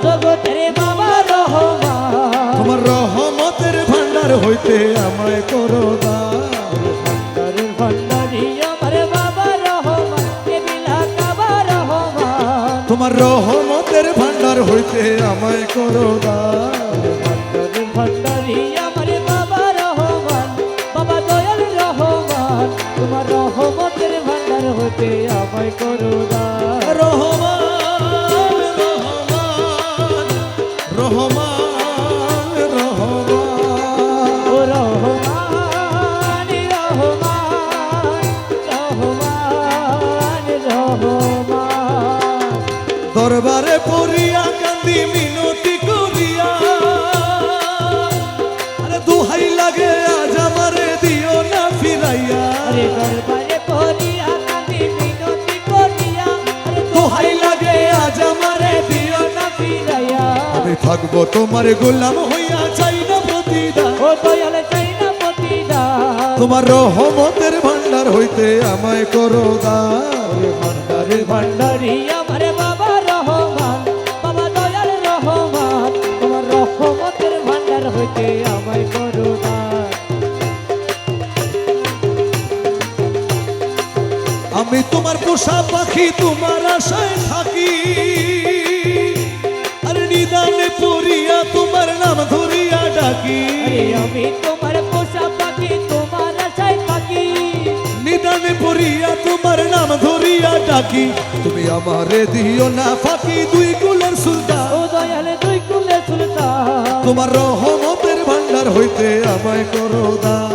জগতের বাবা রহমান, তোমার রহমতের ভান্ডার হইতে আমায় করো দান। ভান্ডারের ভান্ডারি আমার বাবা রহমান, কেবিলা কাবা রহমান, তোমার রহমতের ভান্ডার হইতে আমায় করো দান। ভান্ডারের ভান্ডারি আমার বাবা রহমান, বাবা দয়াল রহমান, তোমার রহমতের ভান্ডার হইতে আমায় করো দান। রহমান রহমান রহমান রহমান ও রহমান রহমান রহমান রহমান, দরবারে পড়িয়া কান্দি মিনতি করিয়া, আরে দোহাই লাগে আজ আমারে দিও না ফিরাইয়া। আরে দরবারে পড়িয়া কান্দি মিনতি করিয়া, আরে দোহাই লাগে আজ আমারে দিও না। না ফিরাইয়া, আমি থাকবো তোমার গোলাম হইয়া, চাই না প্রতিদান। ও দয়াল চাই না প্রতিদান, তোমার রহমতের ভান্ডার হইতে আমায় করো দান। ভান্ডারের ভান্ডারি আমার বাবা রহমান, বাবা দয়াল রহমান, তোমার রহমতের ভান্ডার হইতে আমায় করো দান। আমি তোমার পোষা পাখি, তোমার আশায় থাকি, আর নিদানে পড়িয়া তোমার নাম ধরিয়া ডাকি। আরে আমি তোমার পোষা পাখি, তোমার আশায় থাকি, নিদানে পড়িয়া তোমার নাম ধরিয়া ডাকি। তুমি আমারে দিও না ফাঁকি, দুই কুলের সুলতান। ও দয়াল দুই কুলে সুলতান, তোমার রহমতের ভান্ডার হইতে আমায় করো দান।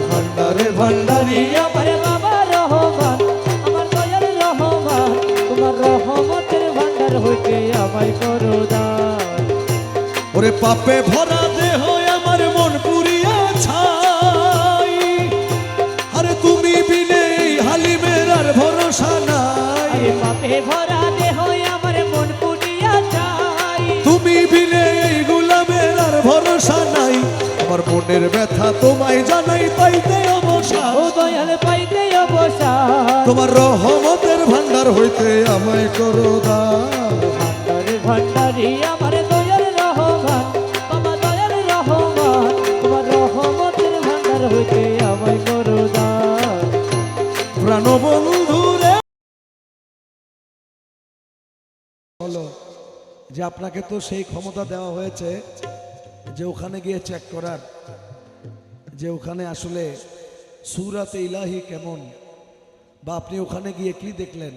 ভান্ডারে ভান্ডারি আমার বাবা রহমান, আমার দয়াল রহমান, তোমার রহমতের ভান্ডার হইতে আমায় করো দান। ওরে পাপে ভরা দেহ আমার মন পুরিয়া ছাই, আরে তুমি বিনে এই হালিমের আর ভরসা নাই। আরে পাপে ভরা দেহ আমার মন পুড়িয়া যায়, তুমি বিনে এই গোলামের আর ভরসা নাই। আমার মনের ব্যথা তোমায় জানাই, পাইতে অবসা। ও দয়াল পাইতে অবসান, তোমার রহমতের ভান্ডার হইতে আমায় করো দান। ভান্ডারে ভান্ডারি আমার দয়াল রহমান, বাবা দয়াল রহমান, তোমার রহমতের ভান্ডার হইতে আমায় করো দান। প্রাণবন্ধু রে, হলো যে আপনাকে তো সেই ক্ষমতা দেওয়া হয়েছে যে ওখানে গিয়ে চেক করার, যে ওখানে আসলে সূরাতে ইলাহি কেমন, বা আপনি ওখানে গিয়ে কি দেখলেন।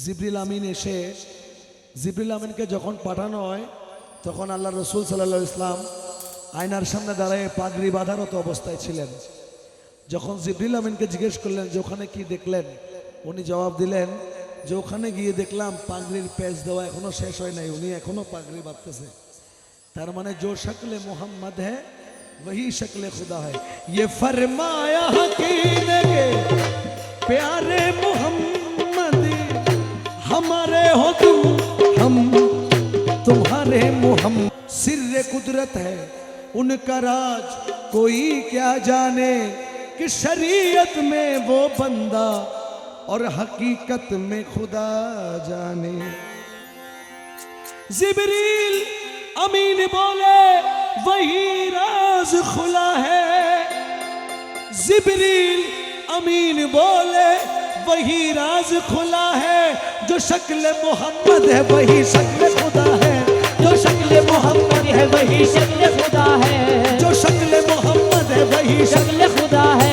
জিবরিল আমিন এসে, জিবরিল আমিনকে যখন পাঠানো হয় তখন আল্লাহ রসুল সাল্লাল্লাহু আলাইহি ইসলাম আয়নার সামনে দাঁড়ায় পাগড়ি বাঁধারত অবস্থায় ছিলেন। যখন জিবরিল আমিনকে জিজ্ঞেস করলেন যে ওখানে কি দেখলেন, উনি জবাব দিলেন যে ওখানে গিয়ে দেখলাম পাগড়ির পেঁচ দেওয়া এখনো শেষ হয় নাই, উনি এখনো পাগড়ি বাঁধতেছে। তার মানে जो शक्ल मोहम्मद है वही शक्ल खुदा है। ये फरमाया हकीम के प्यारे मोहम्मद, हमारे हो तुम, हम तुम्हारे मोहम्मद। सिर्रे कुदरत है उनका राज, कोई क्या जाने कि शरीयत में वो बंदा और हकीकत में खुदा जाने। जिब्रील अमीन बोले वही राज खुला है, जिब्रील अमीन बोले वही राज खुला है। जो शक्ल मोहम्मद है वही शक्ल खुदा है, जो शक्ल मोहम्मद है वही शक्ल खुदा है, जो शक्ल मोहम्मद है वही शक्ल खुदा है,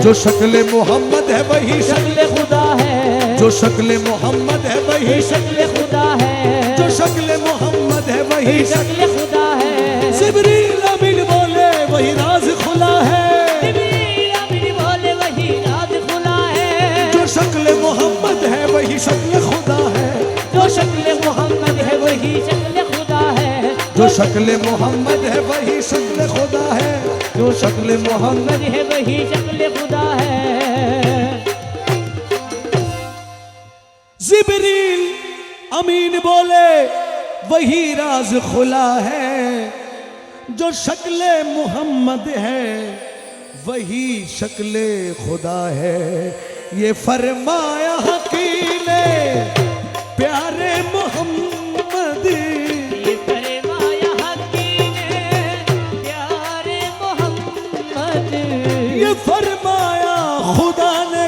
जो शक्ल मोहम्मद है वही शक्ल खुदा है, जो शक्ल मोहम्मद है वही शक्ल खुदा है, जो शक्ल मोहम्मद है वही शक्ल खुदा है। जिब्रील अमीन बोले वही राज खुला है, जिब्रील अमीन बोले वही राज खुला है, जो शक्ल मोहम्मद है वही शक्ल खुदा है, जो शक्ल मोहम्मद है वही शक्ल खुदा है, जो शक्ल मोहम्मद है वही शक्ल खुदा है, जो शक्ल मोहम्मद है वही शक्ल खुदा है। जिब्रील अमीन बोले वही राज खुला है, जो शक्ल मोहम्मद है वही शक्ल खुदा है। ये फरमाया हकीम ने प्यारे मोहम्मद, ये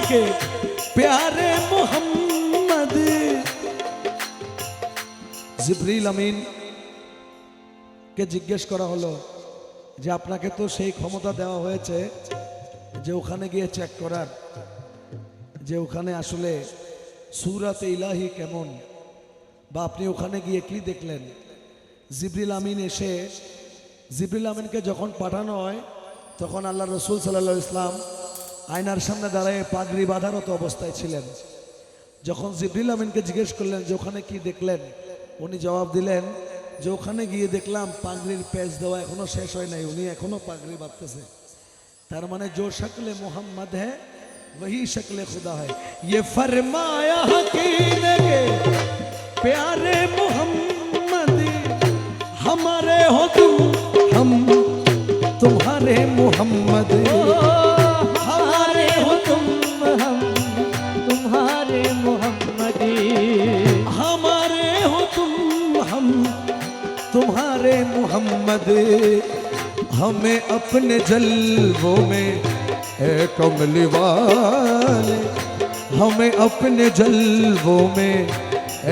के प्यारे मोहम्मद। জিবরিল আমিন কে জিজ্ঞেস করা হলো যে আপনাকে তো সেই ক্ষমতা দেওয়া হয়েছে যে ওখানে গিয়ে চেক করার যে ওখানে আসলে সূরাতে ইলাহি কেমন, বা আপনি ওখানে গিয়ে কি দেখলেন। জিবরিল আমিন এসে, জিবরিল আমিনকে যখন পাঠানো হয় তখন আল্লাহ রসুল সাল্লাল্লাহু আলাইহি ইসলাম আয়নার সামনে দাঁড়িয়ে পাগড়ি বাঁধারত অবস্থায় ছিলেন। যখন জিবরিল আমিনকে জিজ্ঞেস করলেন যে ওখানে কি দেখলেন, উনি জবাব দিলেন যে ওখানে গিয়ে দেখলাম পাগড়ির পেঁচ দেওয়া এখনো শেষ হয় নাই, উনি এখনো পাগড়ি বাঁধতেছে। তার মানে जो शक्ल मोहम्मद है वही शक्ल खुदा है। ये फरमाया हकीम के प्यारे मोहम्मद, हमारे हो तुम हम तुम्हारे मोहम्मद, हमारे हो तुम हम तुम्हारे मोहम्मद, हमारे हो तुम हम तुम्हारे मोहम्मद। हमें अपने जलवों में ए कमली वाले, हमें अपने जलवों में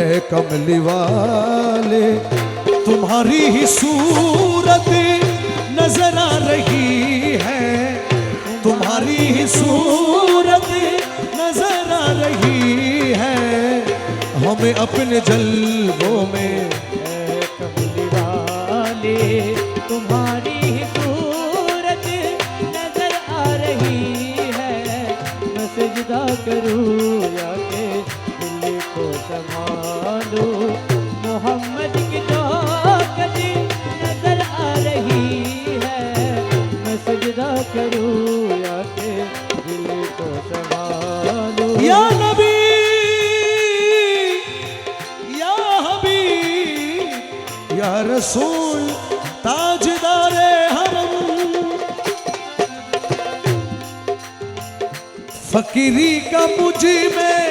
ए कमली वाले। तुम्हारी ही सूरत नजर आ रही है, तुम्हारी ही सूरत नजर आ रही है। हमें अपने जलवों में कमली वाले तुम्हारी ही सूरत नजर आ रही है। मैं सजदा करूँ या के दिल को संभालूं, मोहम्मद की ताकत नजर आ रही है। मैं सजदा करूँ या के दिल को संभालूं। या नबी या हबीब या रसूल ताजदारे हरम, फकीरी का मुझ में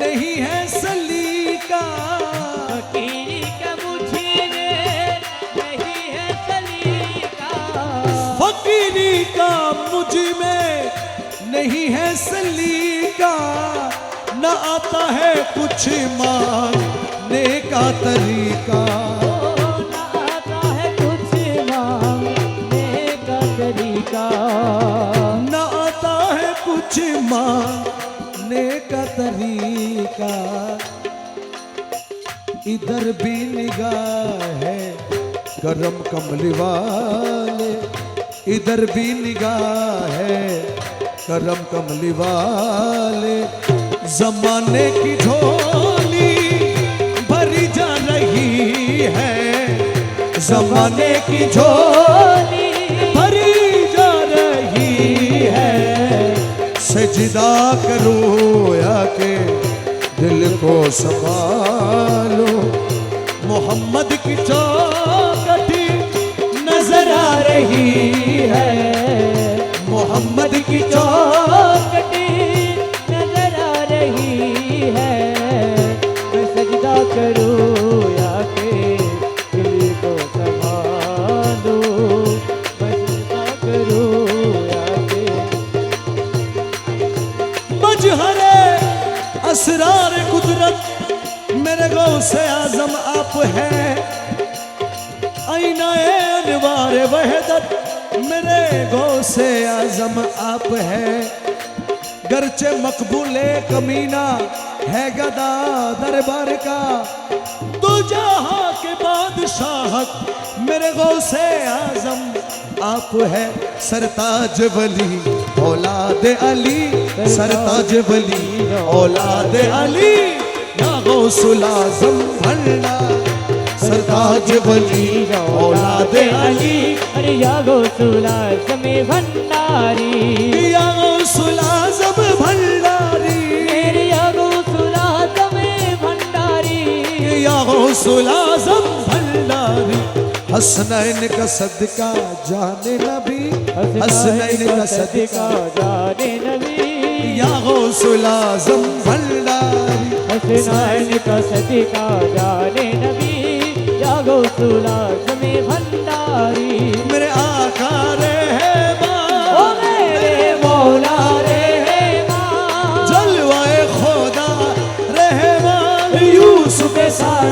नहीं है सलीका, फकीरी का मुझे नहीं है सलीका, फकीरी का मुझ में नहीं है सलीका। न आता है कुछ मांगने का तरीका, न आता है कुछ मांगने का तरीका, न आता है कुछ मांगने का तरीका। इधर भी निगाह है करम कमली वाले, इधर भी निगाह है करम कमली वाले। जमाने की झोली भरी जा रही है, जमाने की झोली भरी जा रही है। सजदा करो या के दिल को संभालो, मोहम्मद की चौकटी नजर आ रही है, मोहम्मद की चौकटी नजर आ रही है। मैं सजदा करूँ या के दिल को संभालूं, मैं सजदा करूँ या के मजहरे असरार कुदरत मेरे गौसे आजम आप हैं। आईनाए अनवार वहदत मेरे गौसे आजम आप हैं। गरचे मकबूले कमीना है गदा दरबार का, तो जहां के बादशाहत मेरे गौसे आजम आप है। सरताज वली औलाद अली, सरताज वली औलाद अली, या गौसुल आजम भंडार। सरताज वली औलाद अली, अरे या गौसुल आज़म भंडारी, या गौसुल आजम भंडारी, मेरे या गौसुल आज़म भंडारी, या गौसुल आजम भंडारी। हसनैन का सदका जाने नबी, हसनैन का सदका जाने नबी, या गौसुल आजम भंडारी। हसनैन का सदका जाने नबी, या गौसुल आज़म भंडारी। मेरे आका रहमान, ओ मेरे मौला रहमान,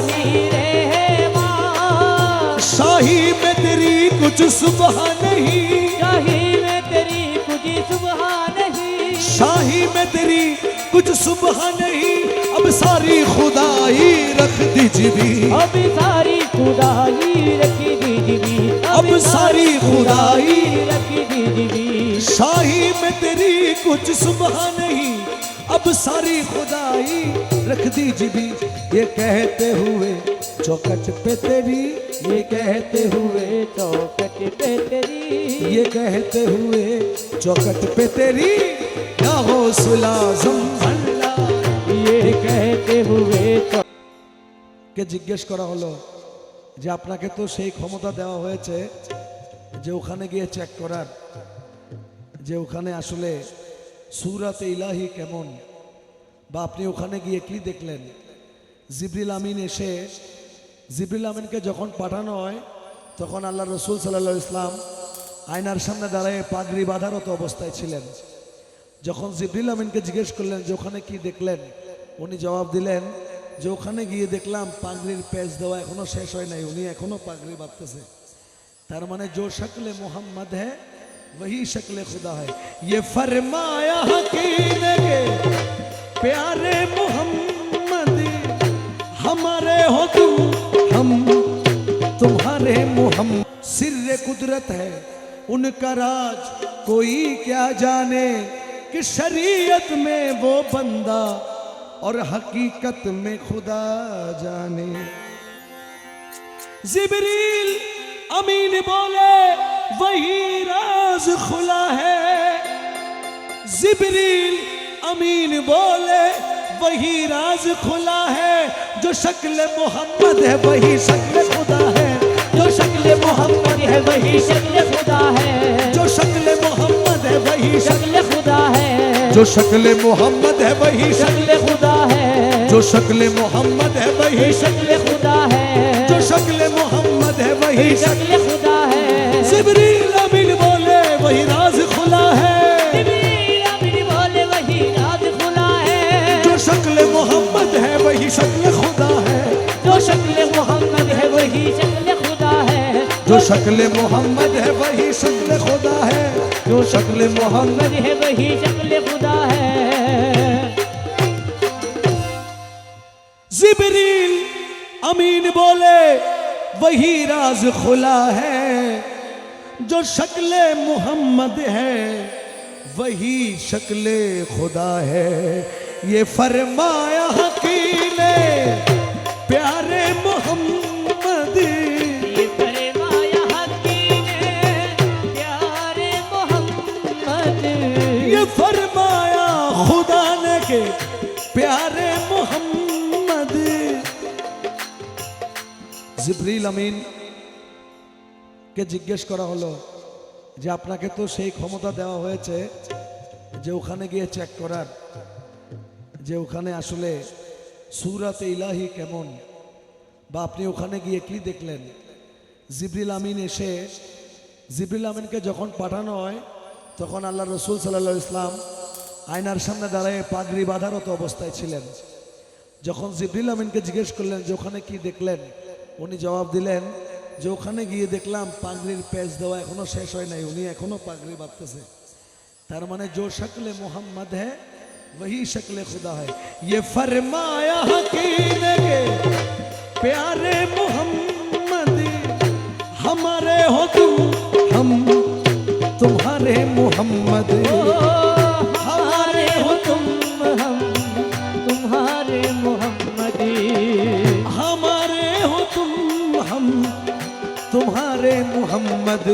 शाही रहमान, शाही में तेरी कुछ सुबह नहीं, शाही में तेरी कुछ सुबह नहीं, शाही में तेरी कुछ सुबह नहीं, अब सारी खुदाई रख दीजिए, अब सारी खुदाई रखी दीजिए, अब सारी खुदाई रखी दीजिए। शाही में तेरी कुछ सुबह नहीं, अब सारी खुदाई रख दीजिए। ये कहते हुए चौखट पे तेरी, ये कहते हुए चौखट पे तेरी, ये कहते हुए चौखट पे तेरी, या गौसुल आज़म अल्लाह। ये कहते हुए কে জিজ্ঞেস করা হলো যে আপনাকে তো সেই ক্ষমতা দেওয়া হয়েছে যে ওখানে গিয়ে চেক করার, যে ওখানে আসলে সূরাতে ইলাহি কেমন, বা আপনি ওখানে গিয়ে কি দেখলেন। জিবরিল আমিন এসে, জিবরিল আমিনকে যখন পাঠানো হয় তখন আল্লাহ রসুল সাল্লাল্লাহু আলাইহি ইসলাম আয়নার সামনে দাঁড়িয়ে পাগড়ি বাঁধারত অবস্থায় ছিলেন। যখন জিবরিল আমিনকে জিজ্ঞেস করলেন যে ওখানে কি দেখলেন, উনি জবাব দিলেন যে ওখানে গিয়ে দেখলাম পাগড়ির পেঁচ দেওয়া এখনো শেষ হয় নাই, উনি এখনো পাগড়ি বাঁধতেছে। তার মানে जो शक्ल मोहम्मद है वही शक्ल खुदा है। ये फरमाया हकीम के प्यारे मोहम्मद, हमारे हो तुम, हम तुम्हारे मोहम्मद। सिर्र कुदरत है उनका राज, कोई क्या जाने कि शरीयत में वो बंदा और हकीकत में खुदा जाने। जिब्रील अमीन बोले वही राज खुला है, जिब्रील अमीन बोले वही राज खुला है। जो शक्ल मोहम्मद है वही शक्ल खुदा है, जो शक्ल मोहम्मद है वही शक्ल खुदा है, जो शक्ल मोहम्मद है वही शक्ल खुदा है, जो शक्ल मोहम्मद है वही शक्ल खुदा है, जो शक्ल मोहम्मद है वही शक्ल खुदा है, जो शक्ल मोहम्मद है वही शक्ल खुदा है। जिब्रील अमीन बोले वही राज खुला है, जिब्रील अमीन बोले वही राज खुला है, जो शक्ल मोहम्मद है वही शक्ल खुदा है, जो शक्ल मोहम्मद है वही शक्ल खुदा है, जो शक्ल मोहम्मद है वही शक्ल खुदा है, जो शक्ल मोहम्मद है वही शक्ल खुदा है। जिब्रील अमीन बोले वही राज खुला है, जो शक्ल मोहम्मद है वही शक्ल खुदा है। ये फरमाया हकीम ने प्यारे मोहम्मद, ये फरमाया हकीम ने प्यारे मोहम्मद, ये फरमाया खुदा ने के प्यारे मोहम्मद। জিবরিল আমিন কে জিজ্ঞেস করা হলো যে আপনাকে তো সেই ক্ষমতা দেওয়া হয়েছে যে ওখানে গিয়ে চেক করার, যে ওখানে আসলে সূরাতে ইলাহি কেমন, বা আপনি ওখানে গিয়ে কি দেখলেন। জিবরিল আমিন এসে, জিবরিল আমিনকে যখন পাঠানো হয় তখন আল্লাহ রসুল সাল্লাল্লাহু আলাইহি ইসলাম আয়নার সামনে দাঁড়িয়ে পাগড়ি বাঁধারত অবস্থায় ছিলেন। যখন জিবরিল আমিনকে জিজ্ঞেস করলেন যে ওখানে কি দেখলেন, উনি জবাব দিলেন যে ওখানে গিয়ে দেখলাম পাগড়ির পেঁচ দেওয়া এখনো শেষ হয় নাই, উনি এখনো পাগড়ি বাঁধতেছে। তার মানে जो शक्ल मोहम्मद है वही शक्ल खुदा है। ये फरमाया हकीम के प्यारे मोहम्मद, हमारे हो तुम, हम तुम्हारे मोहम्मद। हमारे हो तुम, हम तुम्हारे मोहम्मद, हमारे हो तुम, हम तुम्हारे मोहम्मद।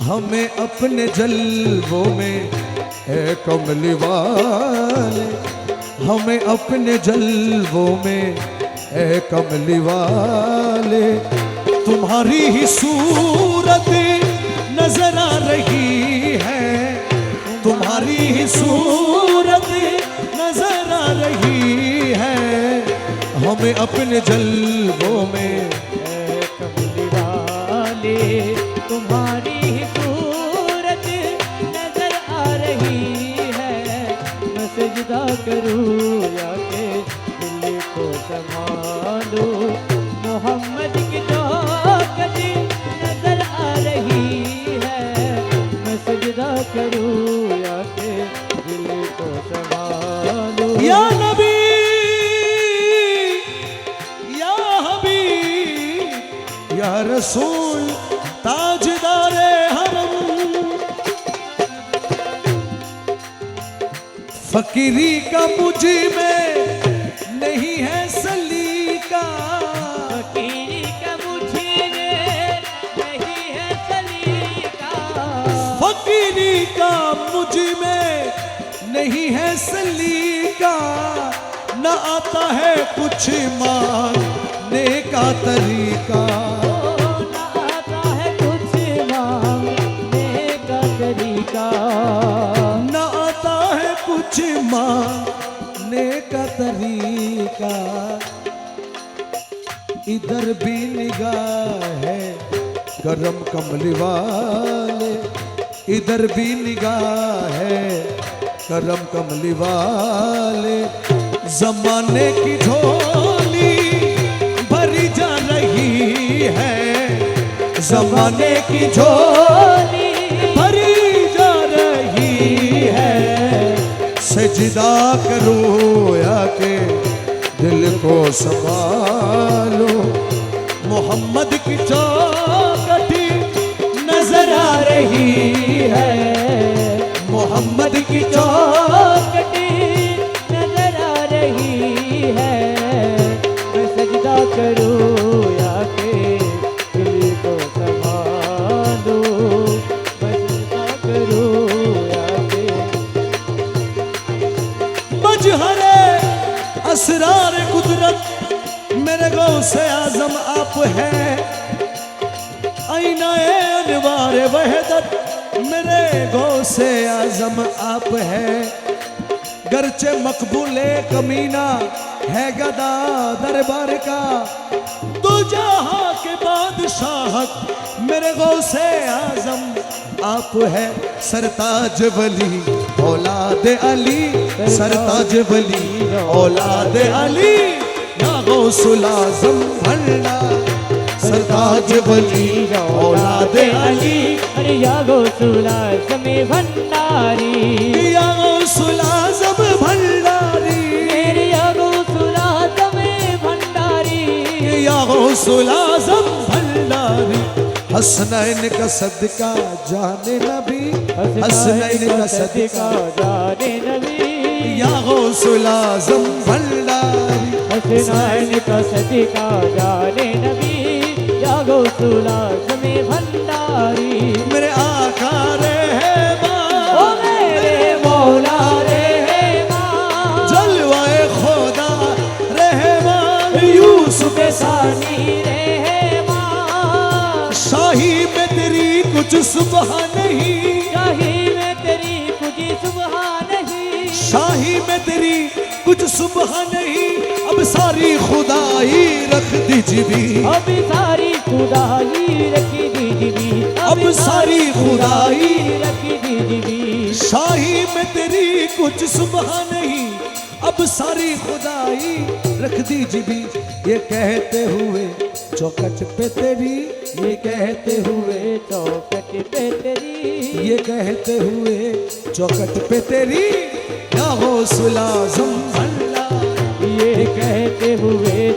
हमें अपने जलवों में है कमली वाले, हमें अपने जलवों में है कमली वाले। तुम्हारी ही सूरत नजर आ रही है, तुम्हारी ही सूरत नजर आ रही है। हमें अपने जलवों में है कमली वाले, तुम्हारी सूरत नजर आ रही है। मैं सजदा करूँ या के दिल को संभालूं, या रसूल ताजदारे हरम। फकीरी का मुझ में नहीं है सलीका, फकीरी का मुझे नहीं है सलीका, फकीरी का मुझ में नहीं है सलीका, न आता है कुछ मांगने का तरीका, ना आता है कुछ मांगने का तरीका, न आता है कुछ मांगने का तरीका। इधर भी निगाह है करम कमली वाले, इधर भी निगाह है करम कमली वाले। जमाने की झोली भरी जा रही है, जमाने की झोली भरी जा रही है। सजदा करो या के दिल को संभालो, मोहम्मद की चौखटी नजर आ रही है, मोहम्मद की चौखटी नजर आ रही है। मैं सजदा करूं या के दिल को संभालूं, मैं सजदा करूं या के मजहरे असरार कुदरत मेरे गौसे आजम आप है, आईनाए अनवार वहदत मेरे गौसे आजम आप है। गर्चे मकबूले कमीना है गदा दरबार का, तो जहां के बादशाहत मेरे गौसे आजम आप है। सरताज वली औलाद अली, सरताज वली औलाद अली, या गौसुल आजम भंडारी, सरताज वली औलाद अली, अरे या गौसुल आज़म भंडारी, या गौसुल आजम भंडारी, मेरे या गौसुल आज़म भंडारी, या गौसुल आजम भंडारी। हसनैन का सदका जाने नबी, हसनैन का सदका जाने नबी, या गौसुल आजम भंडारी, हसनैन का सदका जाने नबी, या गौसुल आज़म भंडारी। मेरे आका रहमान, ओ मेरे मौला रहमान, जलवाए खुदा रहमान, यूसुफ सानी रहमान, शाही में तेरी कुछ सुबह नहीं, शाही में तेरी कुछ सुबह नहीं, शाही में तेरी कुछ सुबह नहीं। अब सारी खुदाई रख दीजिए, अब सारी खुदाई रखी दीजिए, अब सारी खुदाई रखी दीजिए, शाही में तेरी कुछ सुबह नहीं, अब सारी खुदाई रख दीजिए। ये कहते हुए चौखट पे तेरी, ये कहते हुए चौखट पे तेरी, ये कहते हुए चौखट पे तेरी, या गौसुल आज़म भंडारी, ये कहते हुए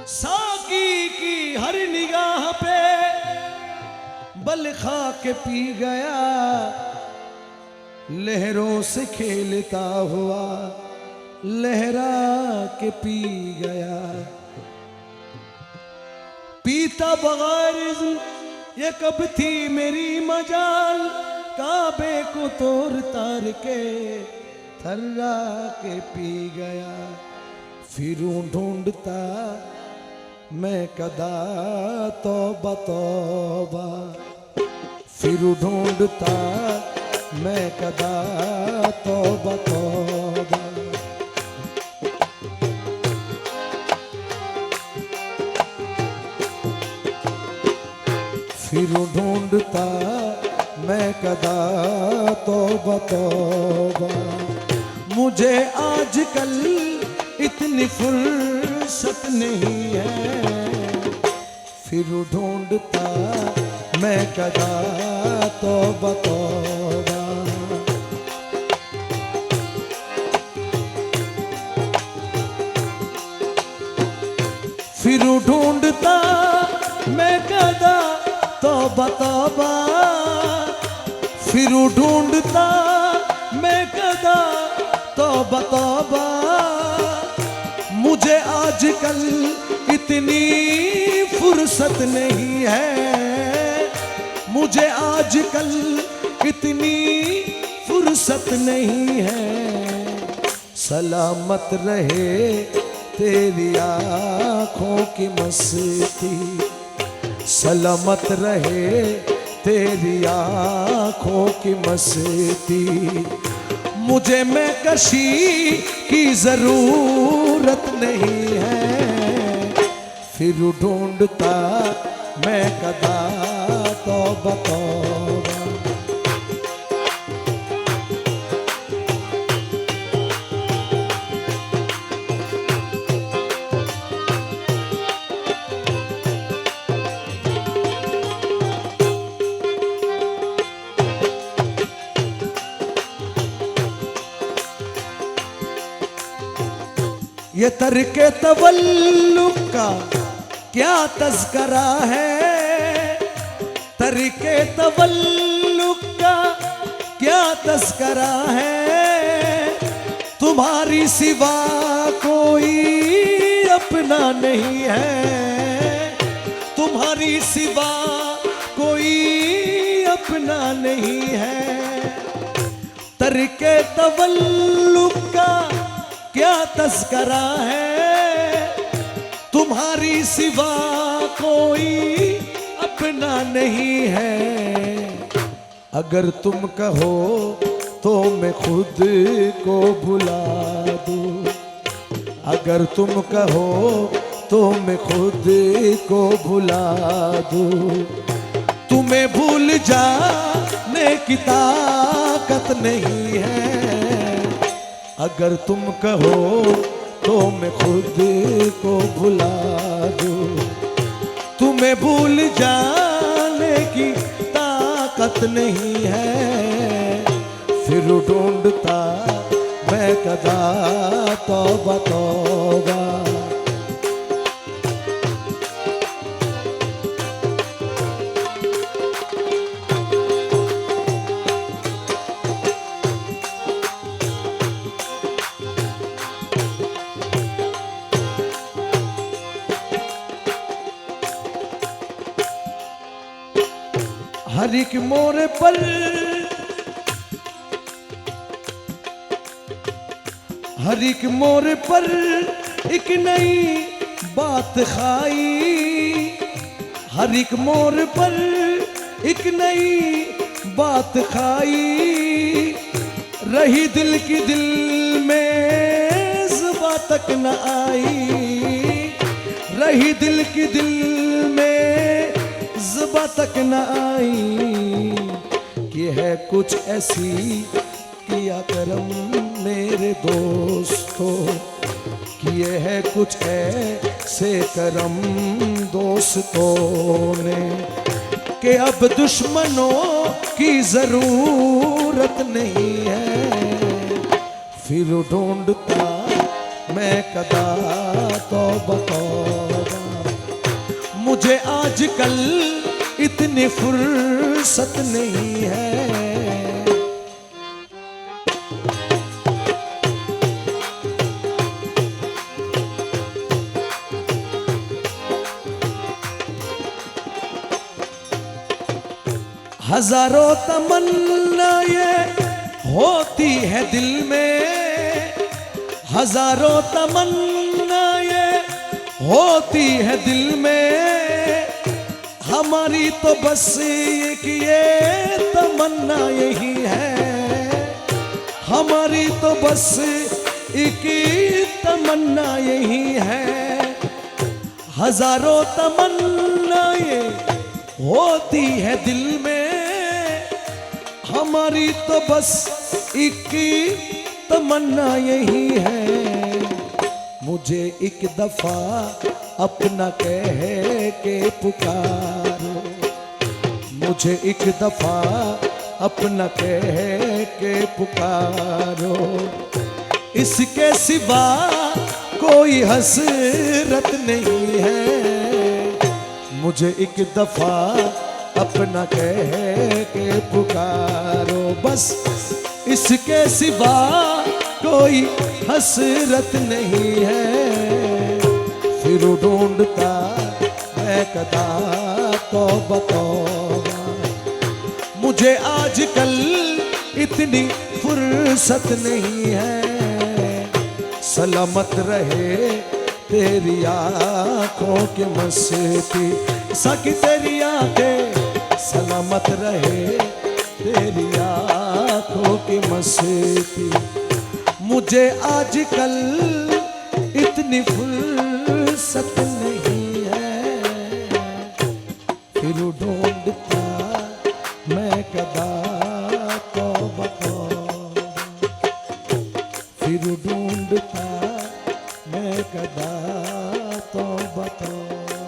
साकी की हर निगाह पे बल खा के पी गया, लहरों से खेलता हुआ लहरा के पी गया। पीता बगैर ये कब थी मेरी मजाल, काबे को तोड़ तार के थर्रा के पी गया। फिरूं ढूंढता मैं कदा तौबा तौबा, फिरूं ढूंढता मैं कदा तौबा तौबा। फिरूं ढूंढता मैं कदा तौबा तौबा। मुझे आजकल इतनी फुर्सत नहीं है, फिरूं ढूंढता मैं कदा तौबा तौबा। फिरूं ढूंढता मैं कदा तौबा तौबा फिर ढूंढता मैं कदा तौबा तौबा। मुझे आजकल इतनी फुर्सत नहीं है, मुझे आजकल इतनी फुर्सत नहीं है। सलामत रहे तेरी आँखों की मस्ती, सलामत रहे तेरी आँखों की मस्ती। मुझे मैं कशी की जरूरत नहीं है, फिर ढूंढता मैं कदा तौबा तौबा। ये तर्के तवल्लुक का क्या तज़किरा है, तर्के तवल्लुक का क्या तज़किरा है। तुम्हारी सिवा कोई अपना नहीं है, तुम्हारी सिवा कोई अपना नहीं है। तर्के तवल्लुक का क्या तज़किरा है, तुम्हारी सिवा कोई अपना नहीं है। अगर तुम कहो तो मैं खुद को भुला दूं, अगर तुम कहो तो मैं खुद को भुला दूं। तुम्हें भूल जाने की ताकत नहीं है, अगर तुम कहो तो मैं खुद को भुला दूं। तुम्हें भूल जाने की ताकत नहीं है, फिर ढूंढता मैं कदा तौबा तौबा। हर एक मोड़ पर हर एक मोड़ पर एक नई बात खाई, हर एक मोड़ पर एक नई बात खाई। रही दिल की दिल में ज़ुबां तक न आई, रही दिल की दिल में ज़ुबां तक न आई। कि है कुछ ऐसी किया करम मेरे दोस्तों, किए है कुछ ऐसे करम दोस्तों ने कि अब दुश्मनों की जरूरत नहीं है। फिर ढूंढता मैं कदा तौबा तौबा, मुझे आजकल इतनी फुर्सत नहीं है। हजारों तमन्नाएं होती है दिल में, हजारों तमन्नाएं होती है दिल में। हमारी तो बस एक ये तमन्ना यही है, हमारी तो बस एक तमन्ना यही है। हजारों तमन्नाएं होती है दिल में, हमारी तो बस एक तमन्ना यही है। मुझे एक दफा अपना कह के पुकारो, मुझे एक दफा अपना कह के पुकारो। इसके सिवा कोई हसरत नहीं है, मुझे एक दफा अपना कह के पुकारो, बस इसके सिवा कोई हसरत नहीं है। फिर ढूंढता मैं कदा तौबा तौबा, मुझे आजकल इतनी फुर्सत नहीं है। सलामत रहे तेरी आँखों की मस्ती, सकी तेरी आँखें सलामत रहे तेरी आँखों की मस्ती। मुझे आजकल इतनी फुर्सत नहीं है। फिर ढूंढता मैं कदा तौबा तौबा, फिर ढूंढता मैं कदा तौबा तौबा।